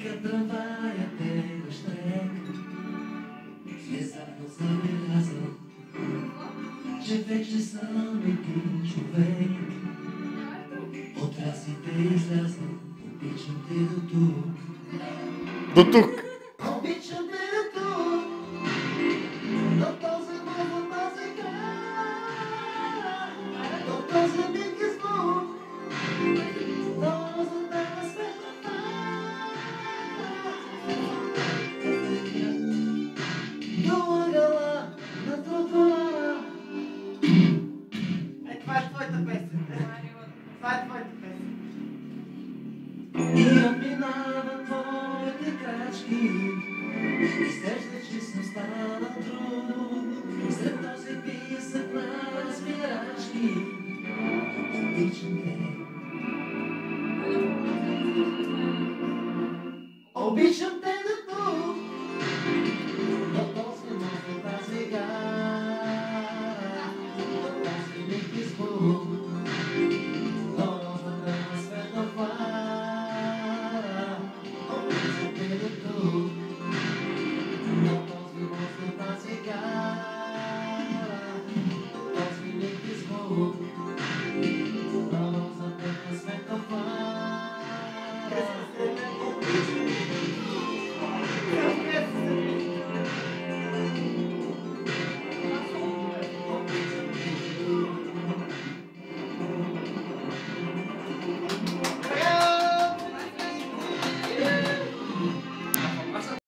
Нека трамваят е на щрек. Внезапно забелязвам, че вече съм един човек. От расите излязам, обичам те до тук. До тук. Обичам те до тук. До този мъзъл този край. До този миг излук. До задана светлата. До ъгъла на тротуара. Това е твоята песен. Това е твоята песен. И отминава твоите крачки. Изглежда, че съм станал друг. След този писък на спирачки. Обичам те. Обичам